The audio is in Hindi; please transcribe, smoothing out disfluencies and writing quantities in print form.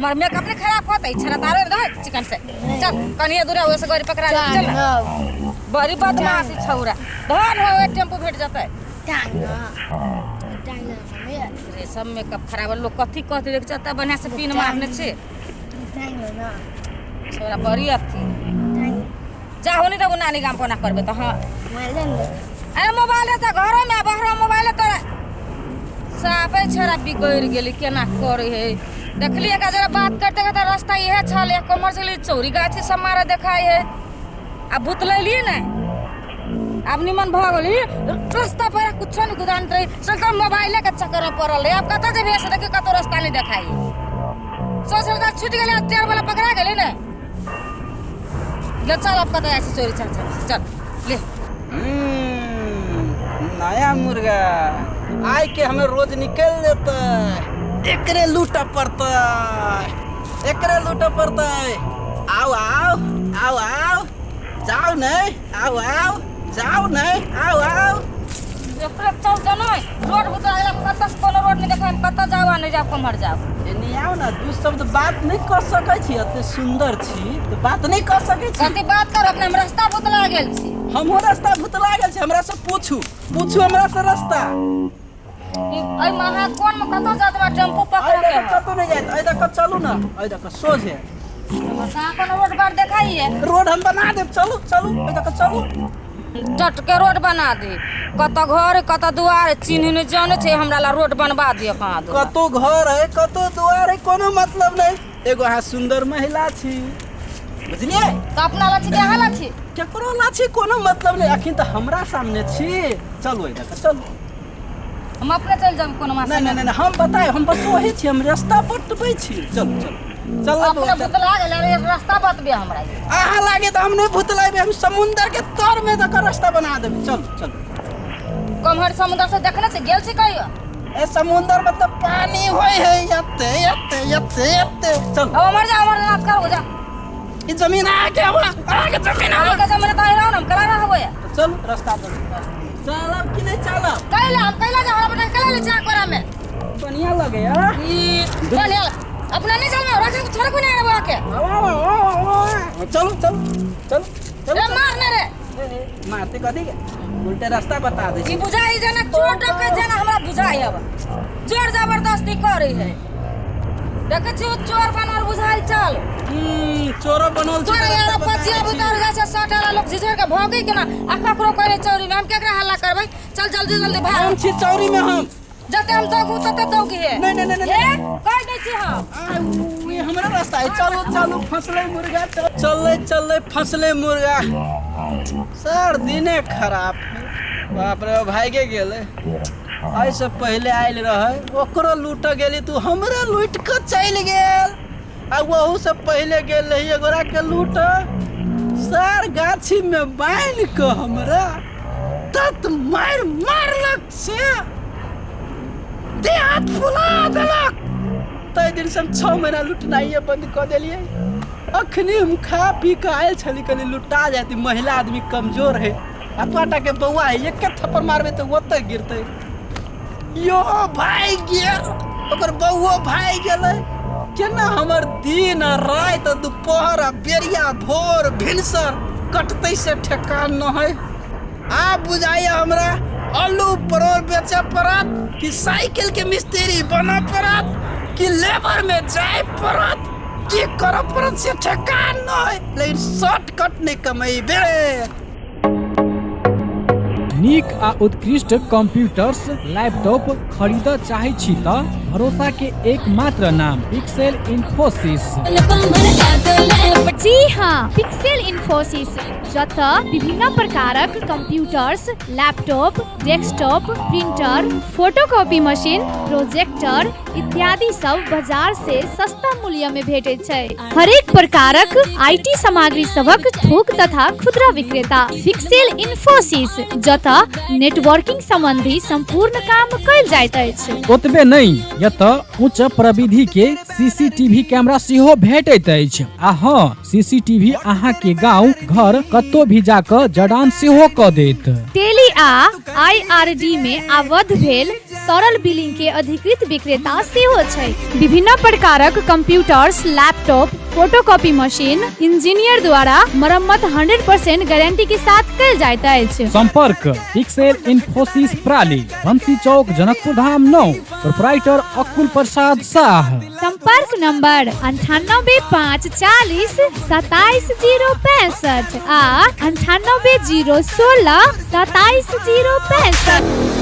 हमार मेकअप नहीं खराब होता है छरा तारे रह चिकन से चल कनिया दूर वैसे गाड़ी पकड़ा चल बड़ी बदमाशी छौरा धर हो टेम्पो भेट जाता है रे सब मेकअप खराब लोग कथी कहते देख चता बढ़िया से पिन मारने छे छोरा बड़ी अथी जा होनी तो नानी गाम पना करबे तो हां अरे मोबाइल है तो घर में बाहर मोबाइल है तोरा साफे छोरा बिगड़ गेली केना करे है देखलिए का जरा बात करते करते रास्ता यह छल एक कमर से चौरी गाछी सब मारा देखाई है अब भूत लैली ना अब निमन भगली रास्ता पर कुछ नहीं गुदान रही चल मोबाइल के चक्कर में पड़ल है अब कत जे भेस देख कतो रास्ता नहीं देखाई सोच रहा छूट गेले टेर वाला पकड़ा गेली ना ले चल अब कत ऐसे चोरी चल ले नया मुर्गा आय के हमें रोज निकल देता एकरे लूटा पड़ता आओ आओ आओ आओ जाओ नहीं आओ आओ जाओ नहीं आओ आओ एकरे चल जनो रोड बुता कत कोनो रोड नहीं देखाई कत जाओ नहीं जाओ कमर जाओ एनी आओ ना दू शब्द बात नहीं कर सकै छी अते सुंदर छी तो बात नहीं कर सकै छी कथी बात कर अपने हम रास्ता बुतला गेल छी हमो रास्ता भुतला गेल छी हमरा से पूछू हमरा से रास्ता आई महा कोन में कत जात बा टेम्पो पकड़ के कतो नहीं जात आई तक चलू ना आई तक सोझे कहां कोनो रोड पर देखाई है रोड हम बना देब चलू आई तक चलू टट के रोड बना दे कत घर कत दुआर चिन्ह नहीं जाने छे हमरा ला रोड बनवा दियो कहां दो कतो घर है कतो दुआर है कोनो मतलब नहीं एगो हां सुंदर महिला छी बुझलिए तो अपना ला छी कहां ला छी केकरो ला छी कोनो मतलब नहीं अखिन तो हमरा सामने छी चलू आई तक चलू हम अपने चल जाब कोनो मासे नहीं हम बताए हम बस वही छी हम रास्ता बतबै छी चल अपने भूतला गेल रास्ता बतबे हमरा आहा लागे तो हम नहीं भूतलाबे हम समुंदर के तर में तक रास्ता बना देबे चल कमहर समुद्र से देखने से गेल छी कहियो ए समुंदर मतलब पानी होय है यत्ते चल अब हमर नाथ कर हो जा ई जमीन आके जमीन आके जमीन तो आइरा हम करा रहा होया चल रास्ता पर चलब कि नहीं चलब कैला जा हमरा कला ले जा करा में बढ़िया लगे यार ई बढ़िया अपना नहीं चल में रखे छोड़ को नहीं आवा के चल रे मारना रे मारते कथी के उल्टे रास्ता बता दे जी बुझाई जना चोट के जना हमरा बुझाई अब जोर जबरदस्ती करे है देखे छी चोर बनल बुझाई चल चोर बनल चोर यार पचिया उतार जा से 60 वाला लोग झिझर के भागे के ना आका करो करे चोरी में हम केकरा हल्ला करबै चल जल्दी भाग हम छी चोरी में हम जते हम दगू तते दौगी है नहीं ए कह दे छी हम ये हमरा रास्ता है चलो फसले मुर्गा चल फसले मुर्गा सर दिने खराब बाप रे भागे गेले आई से पहले आइल रहे ओकरो लूट गेली तू हमरा लूट के चल गेल आ वहू से पहले गेल रही एगोरा के लूट सर गाछी में बांध के हमरा तत मारलक से दे हाथ फुला देलक तै दिन से हम 6 महीना लुटनाइए बंद कर दिलिए अखनी हम खा पी के आयल छली कनी लुटा जाती महिला आदमी कमजोर है अतवाटा के बउआ है एक थप्पड़ मारबे तो ओते गिरते यो भाई गेल ओकर बउओ भाई गेलै केना हमर दिन रात दोपहर बेरिया भोर भिनसर कटतै से ठेकान न है आ बुझाइए हमरा आलू परोर बेचे पड़त कि साइकिल के मिस्त्री बना पड़त कि लेबर में जाए पड़त कि कर पड़त से ठेकान न है लेकिन शॉर्टकट नहीं कमेबे नीक आ उत्कृष्ट कंप्यूटर्स लैपटॉप खरीद चाहे छी त भरोसा के एकमात्र नाम पिक्सेल इन्फोसिस। जी हाँ, पिक्सेल इन्फोसिस जत विभिन्न प्रकारक computers, laptop, desktop, printer, photocopy machine, projector इत्यादि सब बाजार से सस्ता मूल्य में भेटे छै। हरेक प्रकारक आईटी सामग्री सबक थोक तथा खुदरा विक्रेता पिक्सेल इन्फोसिस जत नेटवर्किंग संबंधी संपूर्ण काम कयल जाइत अछि। ओतबे नहीं यत उच्च प्रविधि के सीसीटीवी कैमरा सेहो भेटैत अछि। आ हाँ, सीसीटीवी अहाँ के गांव घर कतौ भी जाकर जड़ान सेहो क देत। टेली आ आईआरडी में आबद्ध भेल सरल बिलिंग के अधिकृत विक्रेता सेहो छै। विभिन्न प्रकारक computers, laptop, photocopy machine engineer द्वारा मरम्मत 100% गारंटी के साथ कल जाइत अछि। संपर्क पिक्सेल इन्फोसिस प्राली, बंसी चौक, जनकपुर धाम 9, प्रोप्राइटर अकुल प्रसाद शाह। संपर्क नंबर 9854 27065 आ 9801 27065।